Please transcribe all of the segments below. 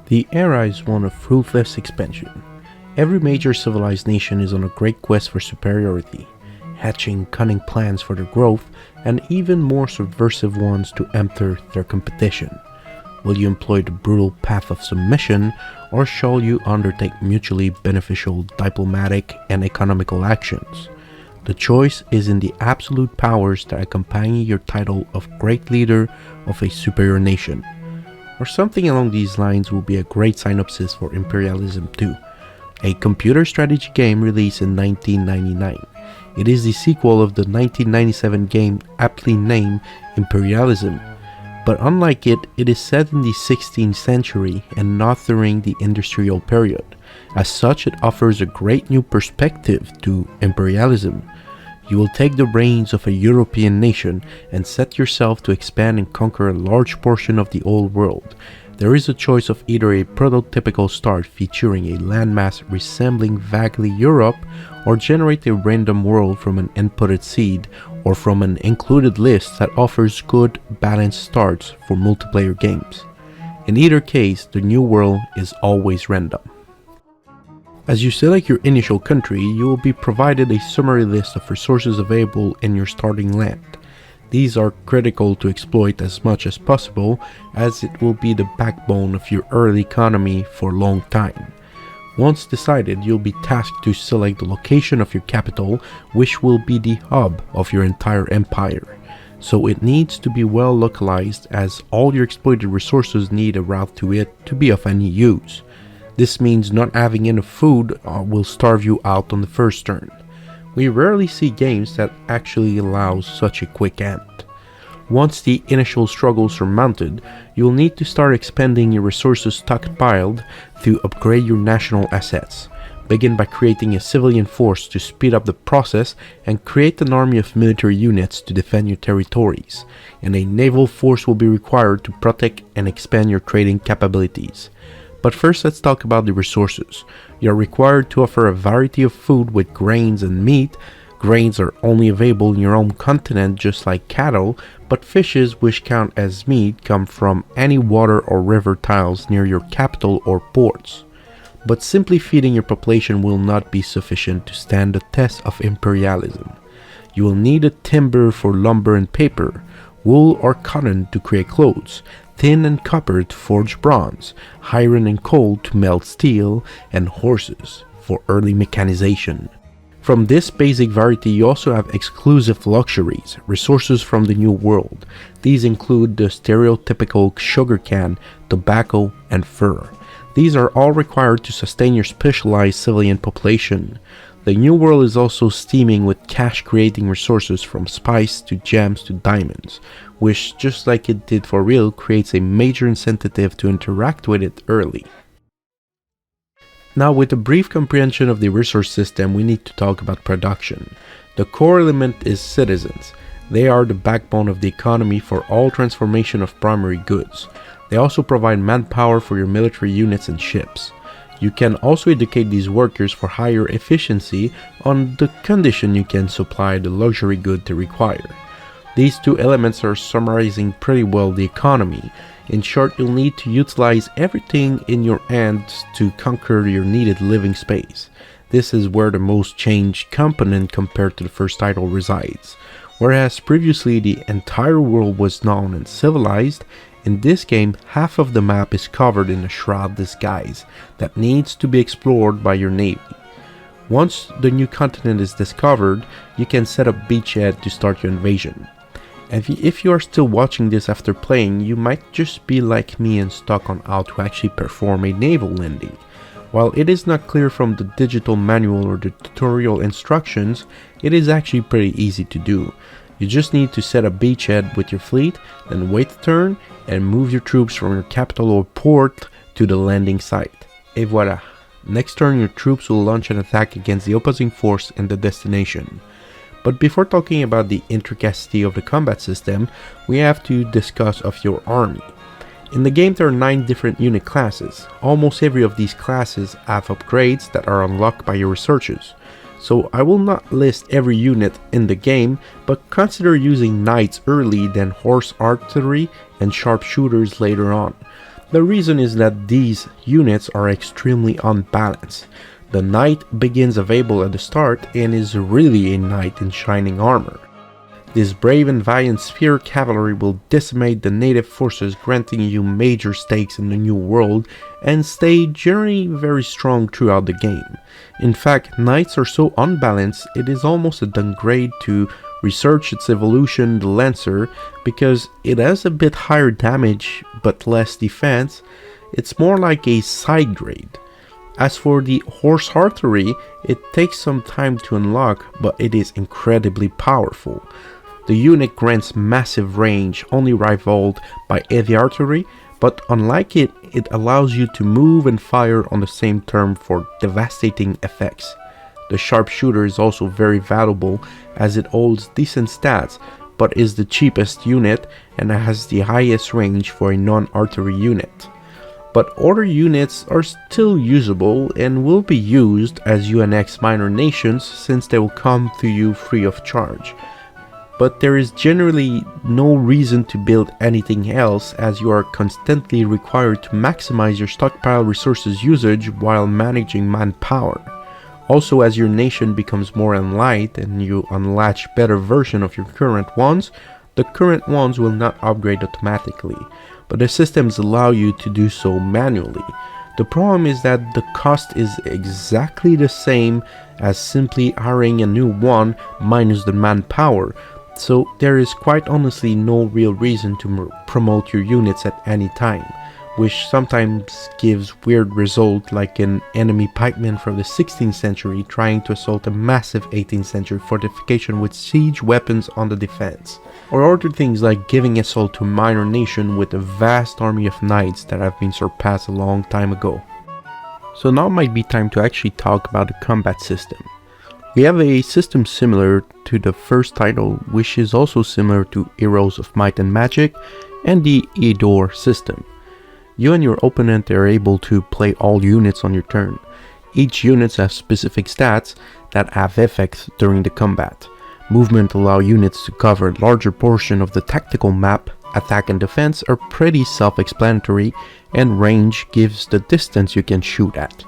The era is one of fruitless expansion. Every major civilized nation is on a great quest for superiority, hatching cunning plans for their growth and even more subversive ones to enter their competition. Will you employ the brutal path of submission, or shall you undertake mutually beneficial diplomatic and economical actions? The choice is in the absolute powers that accompany your title of great leader of a superior nation. Or something along these lines will be a great synopsis for Imperialism 2, a computer strategy game released in 1999. It is the sequel of the 1997 game aptly named Imperialism, but unlike it, it is set in the 16th century and not during the industrial period. As such, it offers a great new perspective to imperialism. You will take the reins of a European nation and set yourself to expand and conquer a large portion of the old world. There is a choice of either a prototypical start featuring a landmass resembling vaguely Europe, or generate a random world from an inputted seed, or from an included list that offers good, balanced starts for multiplayer games. In either case, the new world is always random. As you select your initial country, you will be provided a summary list of resources available in your starting land. These are critical to exploit as much as possible, as it will be the backbone of your early economy for a long time. Once decided, you'll be tasked to select the location of your capital, which will be the hub of your entire empire. So it needs to be well localized, as all your exploited resources need a route to it to be of any use. This means not having enough food will starve you out on the first turn. We rarely see games that actually allow such a quick end. Once the initial struggles are mounted, you'll need to start expending your resources stockpiled to upgrade your national assets. Begin by creating a civilian force to speed up the process, and create an army of military units to defend your territories. And a naval force will be required to protect and expand your trading capabilities. But first, let's talk about the resources. You are required to offer a variety of food with grains and meat. Grains are only available in your own continent, just like cattle, but fishes, which count as meat, come from any water or river tiles near your capital or ports. But simply feeding your population will not be sufficient to stand the test of imperialism. You will need a timber for lumber and paper, wool or cotton to create clothes, tin and copper to forge bronze, iron and coal to melt steel, and horses for early mechanization. From this basic variety, you also have exclusive luxuries, resources from the New World. These include the stereotypical sugarcane, tobacco, and fur. These are all required to sustain your specialized civilian population. The New World is also steaming with cash-creating resources from spice to gems to diamonds, which, just like it did for real, creates a major incentive to interact with it early. Now, with a brief comprehension of the resource system, we need to talk about production. The core element is citizens. They are the backbone of the economy for all transformation of primary goods. They also provide manpower for your military units and ships. You can also educate these workers for higher efficiency on the condition you can supply the luxury good they require. These two elements are summarizing pretty well the economy. In short, you'll need to utilize everything in your hands to conquer your needed living space. This is where the most changed component compared to the first title resides. Whereas previously the entire world was known and civilized, in this game half of the map is covered in a shroud disguise that needs to be explored by your navy. Once the new continent is discovered, you can set up beachhead to start your invasion. If you are still watching this after playing, you might just be like me and stuck on how to actually perform a naval landing. While it is not clear from the digital manual or the tutorial instructions, it is actually pretty easy to do. You just need to set a beachhead with your fleet, then wait a turn, and move your troops from your capital or port to the landing site. Et voila! Next turn, your troops will launch an attack against the opposing force in the destination. But before talking about the intricacy of the combat system, we have to discuss of your army. In the game, there are 9 different unit classes. Almost every of these classes have upgrades that are unlocked by your researches. So I will not list every unit in the game, but consider using knights early, then horse artillery and sharpshooters later on. The reason is that these units are extremely unbalanced. The knight begins available at the start and is really a knight in shining armor. This brave and valiant spear cavalry will decimate the native forces, granting you major stakes in the new world, and stay generally very strong throughout the game. In fact, knights are so unbalanced it is almost a downgrade to research its evolution, the Lancer, because it has a bit higher damage but less defense. It's more like a side grade. As for the horse artillery, it takes some time to unlock, but it is incredibly powerful. The unit grants massive range, only rivaled by heavy artillery, but unlike it, it allows you to move and fire on the same turn for devastating effects. The sharpshooter is also very valuable as it holds decent stats, but is the cheapest unit and has the highest range for a non-artillery unit. But other units are still usable and will be used as you annex minor nations, since they will come to you free of charge. But there is generally no reason to build anything else, as you are constantly required to maximize your stockpile resources usage while managing manpower. Also, as your nation becomes more enlightened and you unlatch better version of your current ones, the current ones will not upgrade automatically, but the systems allow you to do so manually. The problem is that the cost is exactly the same as simply hiring a new one minus the manpower. So there is quite honestly no real reason to promote your units at any time, which sometimes gives weird results, like an enemy pikeman from the 16th century trying to assault a massive 18th century fortification with siege weapons on the defense, or other things like giving assault to a minor nation with a vast army of knights that have been surpassed a long time ago. So now might be time to actually talk about the combat system. We have a system similar to the first title, which is also similar to Heroes of Might and Magic and the Eudor system. You and your opponent are able to play all units on your turn. Each unit has specific stats that have effects during the combat. Movement allows units to cover a larger portion of the tactical map. Attack and defense are pretty self-explanatory, and range gives the distance you can shoot at.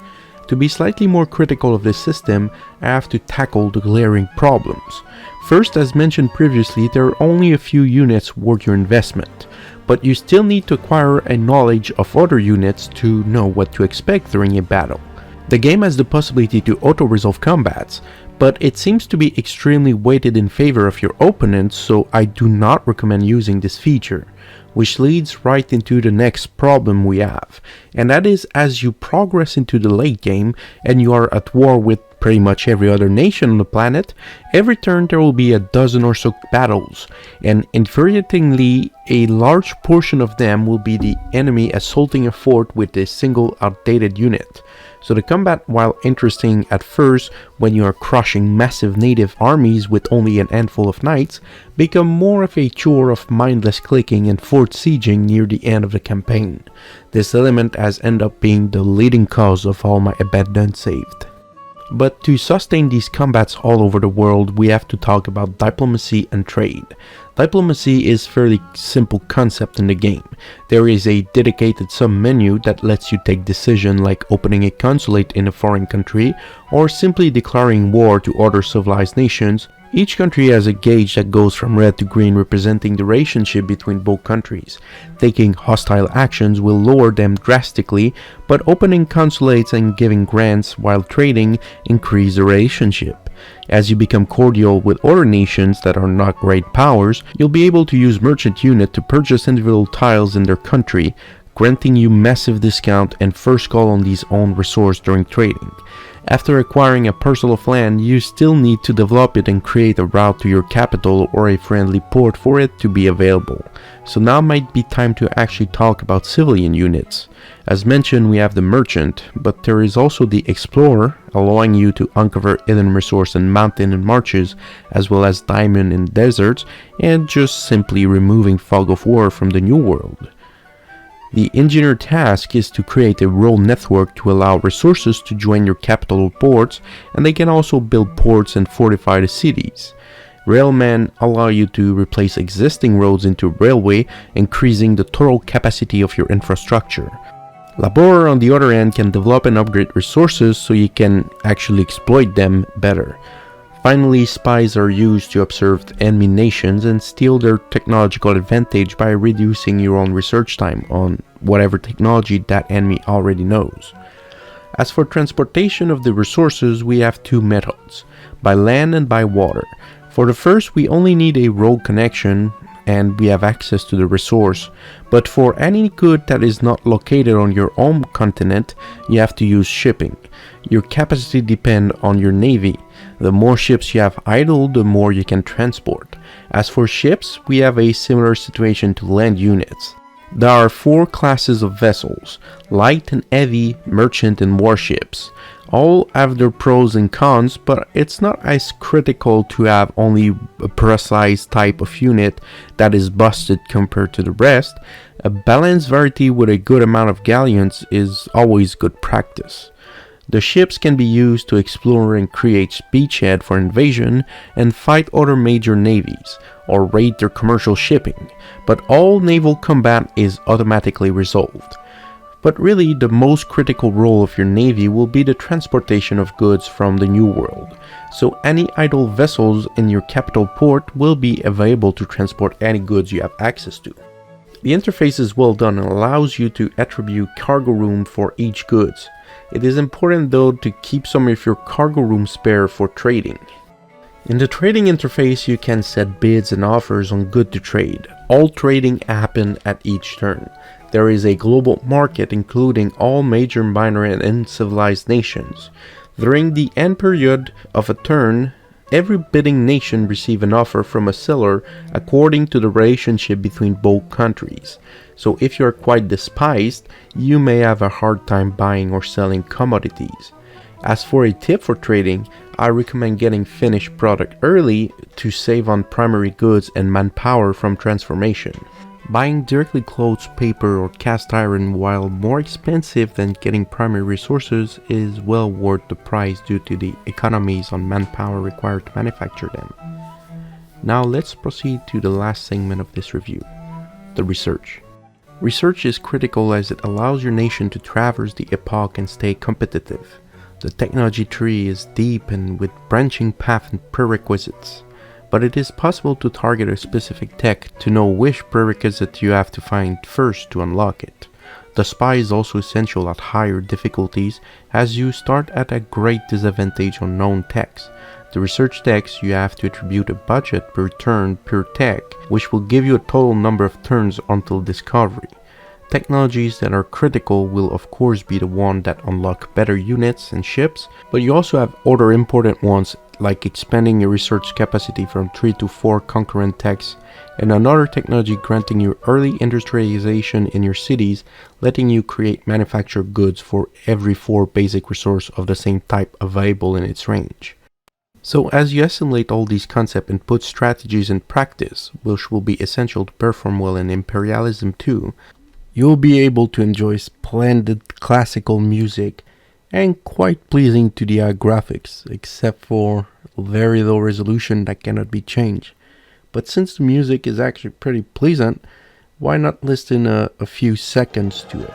To be slightly more critical of this system, I have to tackle the glaring problems. First, as mentioned previously, there are only a few units worth your investment, but you still need to acquire a knowledge of other units to know what to expect during a battle. The game has the possibility to auto-resolve combats, but it seems to be extremely weighted in favor of your opponent, so I do not recommend using this feature. Which leads right into the next problem we have, and that is, as you progress into the late game and you are at war with pretty much every other nation on the planet, every turn there will be a dozen or so battles, and infuriatingly a large portion of them will be the enemy assaulting a fort with a single outdated unit. So the combat, while interesting at first when you are crushing massive native armies with only a handful of knights, become more of a chore of mindless clicking and fort sieging near the end of the campaign. This element has ended up being the leading cause of all my abandons saved. But to sustain these combats all over the world, we have to talk about diplomacy and trade. Diplomacy is a fairly simple concept in the game. There is a dedicated sub-menu that lets you take decisions like opening a consulate in a foreign country or simply declaring war to other civilized nations. Each country has a gauge that goes from red to green, representing the relationship between both countries. Taking hostile actions will lower them drastically, but opening consulates and giving grants while trading increase the relationship. As you become cordial with other nations that are not great powers, you'll be able to use merchant unit to purchase individual tiles in their country, granting you massive discount and first call on these own resource during trading. After acquiring a parcel of land, you still need to develop it and create a route to your capital or a friendly port for it to be available. So now might be time to actually talk about civilian units. As mentioned, we have the merchant, but there is also the explorer, allowing you to uncover hidden resource in mountain and marshes, as well as diamond in deserts, and just simply removing fog of war from the new world. The engineer task is to create a rural network to allow resources to join your capital ports, and they can also build ports and fortify the cities. Railmen allow you to replace existing roads into railway, increasing the total capacity of your infrastructure. Laborer, on the other hand, can develop and upgrade resources so you can actually exploit them better. Finally, spies are used to observe enemy nations and steal their technological advantage by reducing your own research time on whatever technology that enemy already knows. As for transportation of the resources, we have two methods, by land and by water. For the first, we only need a road connection and we have access to the resource, but for any good that is not located on your own continent, you have to use shipping. Your capacity depends on your navy. The more ships you have idle, the more you can transport. As for ships, we have a similar situation to land units. There are 4 classes of vessels: light and heavy, merchant and warships. All have their pros and cons, but it's not as critical to have only a precise type of unit that is busted compared to the rest. A balanced variety with a good amount of galleons is always good practice. The ships can be used to explore and create beachhead for invasion and fight other major navies, or raid their commercial shipping, but all naval combat is automatically resolved. But really, the most critical role of your navy will be the transportation of goods from the New World, so any idle vessels in your capital port will be available to transport any goods you have access to. The interface is well done and allows you to attribute cargo room for each goods. It is important though to keep some of your cargo room spare for trading. In the trading interface, you can set bids and offers on good to trade. All trading happen at each turn. There is a global market including all major, minor and uncivilized nations. During the end period of a turn, every bidding nation receives an offer from a seller according to the relationship between both countries. So if you are quite despised, you may have a hard time buying or selling commodities. As for a tip for trading, I recommend getting finished product early to save on primary goods and manpower from transformation. Buying directly clothes, paper or cast iron, while more expensive than getting primary resources, is well worth the price due to the economies on manpower required to manufacture them. Now let's proceed to the last segment of this review, the research. Research is critical as it allows your nation to traverse the epoch and stay competitive. The technology tree is deep and with branching paths and prerequisites, but it is possible to target a specific tech to know which prerequisite you have to find first to unlock it. The spy is also essential at higher difficulties as you start at a great disadvantage on known techs. The research techs, you have to attribute a budget per turn per tech, which will give you a total number of turns until discovery. Technologies that are critical will of course be the one that unlock better units and ships, but you also have other important ones like expanding your research capacity from 3 to 4 concurrent techs, and another technology granting you early industrialization in your cities, letting you create manufactured goods for every 4 basic resource of the same type available in its range. So as you assimilate all these concepts and put strategies in practice, which will be essential to perform well in Imperialism 2, you'll be able to enjoy splendid classical music and quite pleasing to the eye graphics, except for very low resolution that cannot be changed. But since the music is actually pretty pleasant, why not listen a few seconds to it?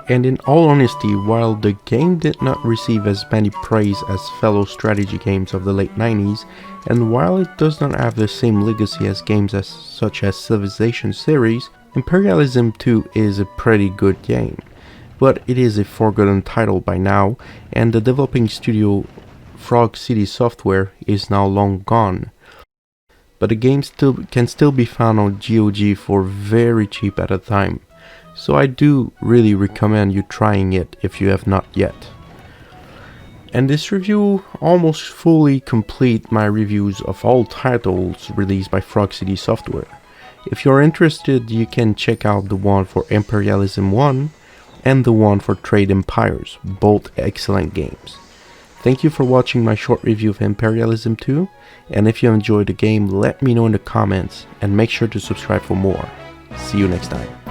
And in all honesty, while the game did not receive as many praise as fellow strategy games of the late 90s, and while it does not have the same legacy as games such as Civilization series, Imperialism 2 is a pretty good game. But it is a forgotten title by now, and the developing studio Frog City Software is now long gone. But the game can still be found on GOG for very cheap at a time. So I do really recommend you trying it if you have not yet. And this review almost fully complete my reviews of all titles released by Frog City Software. If you're interested, you can check out the one for Imperialism 1 and the one for Trade Empires, both excellent games. Thank you for watching my short review of Imperialism 2, and if you enjoyed the game, let me know in the comments and make sure to subscribe for more. See you next time.